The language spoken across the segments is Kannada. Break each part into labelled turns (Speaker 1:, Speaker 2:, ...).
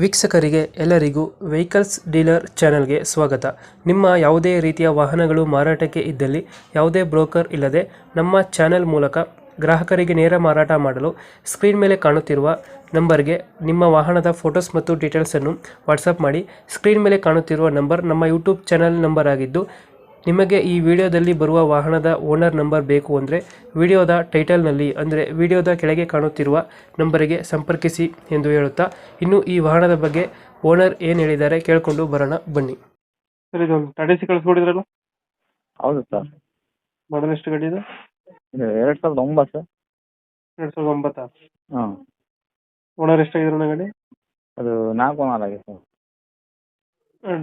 Speaker 1: ವೀಕ್ಷಕರಿಗೆ ಎಲ್ಲರಿಗೂ ವೆಹಿಕಲ್ಸ್ ಡೀಲರ್ ಚಾನೆಲ್ಗೆ ಸ್ವಾಗತ. ನಿಮ್ಮ ಯಾವುದೇ ರೀತಿಯ ವಾಹನಗಳು ಮಾರಾಟಕ್ಕೆ ಇದ್ದಲ್ಲಿ ಯಾವುದೇ ಬ್ರೋಕರ್ ಇಲ್ಲದೆ ನಮ್ಮ ಚಾನೆಲ್ ಮೂಲಕ ಗ್ರಾಹಕರಿಗೆ ನೇರ ಮಾರಾಟ ಮಾಡಲು ಸ್ಕ್ರೀನ್ ಮೇಲೆ ಕಾಣುತ್ತಿರುವ ನಂಬರ್ಗೆ ನಿಮ್ಮ ವಾಹನದ ಫೋಟೋಸ್ ಮತ್ತು ಡೀಟೇಲ್ಸನ್ನು ವಾಟ್ಸಪ್ ಮಾಡಿ. ಸ್ಕ್ರೀನ್ ಮೇಲೆ ಕಾಣುತ್ತಿರುವ ನಂಬರ್ ನಮ್ಮ ಯೂಟ್ಯೂಬ್ ಚಾನೆಲ್ ನಂಬರ್ ಆಗಿದ್ದು, ನಿಮಗೆ ಈ ವಿಡಿಯೋದಲ್ಲಿ ಬರುವ ವಾಹನದ ಓನರ್ ನಂಬರ್ ಬೇಕು ಅಂದರೆ ವಿಡಿಯೋದ ಟೈಟಲ್ನಲ್ಲಿ ಅಂದರೆ ವಿಡಿಯೋದ ಕೆಳಗೆ ಕಾಣುತ್ತಿರುವ ನಂಬರಿಗೆ ಸಂಪರ್ಕಿಸಿ ಎಂದು ಹೇಳುತ್ತಾ, ಇನ್ನು ಈ ವಾಹನದ ಬಗ್ಗೆ ಓನರ್ ಏನು ಹೇಳಿದ್ದಾರೆ ಕೇಳಿಕೊಂಡು ಬರೋಣ ಬನ್ನಿ. ಸರ್, ಇದು ಟಾಟಾ ಸಿ ಕಳಿಸ್ಕೊಡಿದ್ರಲ್ಲ,
Speaker 2: ಹೌದು ಸರ್.
Speaker 1: ಮಾಡಲ್ ಎಷ್ಟು ಗಾಡಿ ಇದೆ?
Speaker 2: ಇದು 2009 ಸರ್.
Speaker 1: 2009.
Speaker 2: ಹಾಂ,
Speaker 1: ಓನರ್ ಎಷ್ಟಾಗಿದ್ರು ಗಾಡಿ?
Speaker 2: ಅದು 4 ಓನರ್ ಆಗಿದೆ ಸರ್.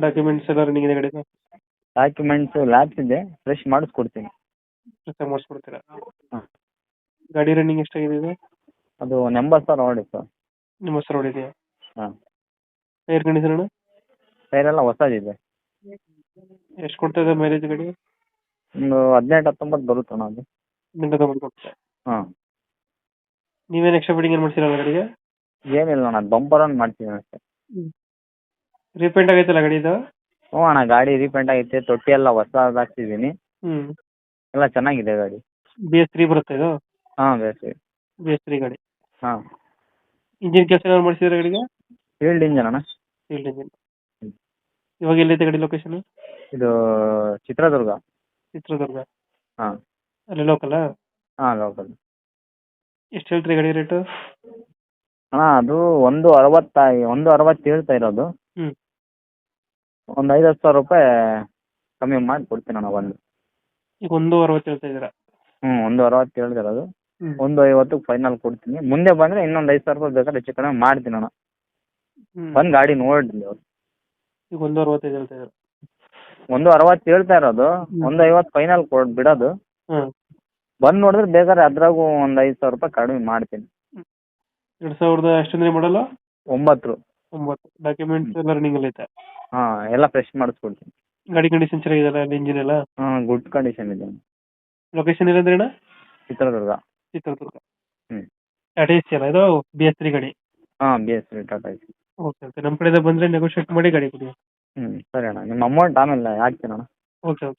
Speaker 1: ಡಾಕ್ಯುಮೆಂಟ್ಸ್ ಎಲ್ಲ ರನ್ನಿಂಗ್ ಇದೆ ಗಾಡಿದು?
Speaker 2: ಡಾಕ್ಯುಮೆಂಟ್ಸು ಲ್ಯಾಬ್ಸ್ ಇದೆ, ಫ್ರೆಶ್ ಮಾಡಿಸ್ಕೊಡ್ತೀನಿ.
Speaker 1: ಮಾಡಿಸ್ಕೊಡ್ತೀರಾ?
Speaker 2: ಹಾಂ,
Speaker 1: ಗಾಡಿ ರನ್ನಿಂಗ್ ಎಷ್ಟಾಗಿದೆ ಇದು?
Speaker 2: ಅದು 80,000 ಓಡಿ ಸರ್.
Speaker 1: ನಿಮ್ಮ ಹೆಸರು ಹೊಡಿದೆಯಾ?
Speaker 2: ಹಾಂ,
Speaker 1: ಏರ್ ಕಂಡೀಷನ್
Speaker 2: ಟೈರೆಲ್ಲ ಹೊಸದಿದೆ.
Speaker 1: ಎಷ್ಟು ಕೊಡ್ತಾ ಇದೆ ಮೈಲೇಜ್ ಗಾಡಿ?
Speaker 2: ಒಂದು 18-19 ಬರುತ್ತೆ ಅಣ್ಣ ಅದು.
Speaker 1: ನಿಂದ ಕೊಡ್ತಾರೆ.
Speaker 2: ಹಾಂ,
Speaker 1: ನೀವೇನು ಎಕ್ಸ್ಟ್ರಾ ಬಿಡಿಂಗ್ ಏನು ಮಾಡ್ಸಿರಲ್ಲ ಗಾಡಿಗೆ?
Speaker 2: ಏನಿಲ್ಲ ಅಣ್ಣ, ಬಂಪರ್ ಆನ್ ಮಾಡ್ತೀನಿ ಅಷ್ಟೇ.
Speaker 1: ರೀಪೇಂಟ್ ಆಗೈತಲ್ಲ ಗಾಡಿ ಇದು?
Speaker 2: ಹ್ಞೂ ಅಣ್ಣ, ಗಾಡಿ ರೀಪೇಂಟ್ ಆಗೈತೆ, ತೊಟ್ಟಿ ಎಲ್ಲ ಹೊಸದು ಹಾಕ್ಸಿದ್ದೀನಿ. ಎಲ್ಲ ಚೆನ್ನಾಗಿದೆ ಗಾಡಿ.
Speaker 1: BS3 ಬರುತ್ತೆ ಇದು?
Speaker 2: ಹಾಂ, ಬೇಸಿ.
Speaker 1: BS3 ಗಾಡಿ.
Speaker 2: ಹಾಂ,
Speaker 1: ಇಂಜಿನ್ ಕೆಲಸ ಏನಾದ್ರು ಮಾಡಿಸಿದ್ರೆ ಗಾಡಿಗೆ?
Speaker 2: ಫೀಲ್ಡ್ ಇಂಜನ್ ಅಣ್ಣ.
Speaker 1: Field engine. ಇವಾಗ ಎಲ್ಲೈತೆ ಗಾಡಿ ಲೊಕೇಶನ್?
Speaker 2: ಇದು ಚಿತ್ರದುರ್ಗ.
Speaker 1: ಚಿತ್ರದುರ್ಗ.
Speaker 2: ಹಾಂ.
Speaker 1: ಅಲ್ಲಿ ಲೋಕಲ್?
Speaker 2: ಹಾಂ, ಲೋಕಲ್.
Speaker 1: ಎಷ್ಟು ಹೇಳ್ತೀರಿ ಗಾಡಿ ರೇಟು?
Speaker 2: ಅಣ್ಣ, ಅದು 160 ಹೇಳ್ತಾ ಇರೋದು. ಒಂದು 5,000 ರೂಪಾಯಿ ಕಮ್ಮಿ ಮಾಡಿ ಕೊಡ್ತೀನಿ ಅಣ್ಣ ಒಂದು.
Speaker 1: ಈಗ 160 ಹೇಳ್ತಾ ಇದ್ದೀರಾ?
Speaker 2: 160 ಹೇಳ್ತಿರೋದು. 150 ಫೈನಲ್ ಕೊಡ್ತೀನಿ. ಮುಂದೆ ಬಂದರೆ ಇನ್ನೊಂದು 5,000 ರೂಪಾಯಿ ಬೇಕಾದ್ರೆ ಹೆಚ್ಚು ಕಡಿಮೆ ಮಾಡ್ತೀನಿ ಅಣ್ಣ. ಬಂದು ಗಾಡಿ ನೋಡಲಿ ಅವ್ರು.
Speaker 1: ಈಗ 165 ಹೇಳ್ತಾ ಇದ್ದೀರಾ?
Speaker 2: 160 ಹೇಳ್ತಾ ಇರೋದು, 150 ಫೈನಲ್ ಬಿಡೋದು. ಬಂದು ನೋಡಿದ್ರೆ ಬೇಕಾದ್ರೆ ಅದ್ರಾಗೂ ಒಂದು 5,000 ರೂಪಾಯಿ ಕಡಿಮೆ ಮಾಡ್ತೀನಿ.
Speaker 1: 2000 ಎಷ್ಟಂದ್ರೆ ಮಾಡಲ್ಲ?
Speaker 2: 9.
Speaker 1: ಡಾಕ್ಯುಮೆಂಟ್ಸ್ ಎಲ್ಲ ರನ್ನಿಂಗ್ ಅಲ್ಲಿ ಐತೆ?
Speaker 2: ಹಾಂ, ಎಲ್ಲ ಫ್ರೆಶ್ ಮಾಡಿಸ್ಕೊಡ್ತೀನಿ.
Speaker 1: ಗಾಡಿ ಕಂಡೀಷನ್ ಚೆನ್ನಾಗಿದೆಯಲ್ಲ, ಇಂಜಿನ್ ಎಲ್ಲ?
Speaker 2: ಹಾಂ, ಗುಡ್ ಕಂಡೀಷನ್ ಇದೆ.
Speaker 1: ಲೊಕೇಶನ್ ಇಲ್ಲಂದ್ರೆ ಅಣ್ಣ?
Speaker 2: ಚಿತ್ರದುರ್ಗ.
Speaker 1: ಚಿತ್ರದುರ್ಗ.
Speaker 2: ಹ್ಞೂ.
Speaker 1: ಟಾಟಾ ಎಸಿ ಅಲ್ಲ ಇದು? BS3 ಗಾಡಿ?
Speaker 2: ಹಾಂ, BS3 ಟಾಟಾ ಎಸಿ.
Speaker 1: ಓಕೆ, ನಮ್ಮ ಕಡೆಯಿಂದ ಬಂದರೆ ನೆಗೋಷಿಯೇಟ್ ಮಾಡಿ ಗಾಡಿ ಕೊಡಿ.
Speaker 2: ಸರಿ ಅಣ್ಣ, ನಿಮ್ಮ ಅಮೌಂಟ್ ಆಮೇಲೆ ಹಾಕ್ತೀನಿ ಅಣ್ಣ.
Speaker 1: ಓಕೆ.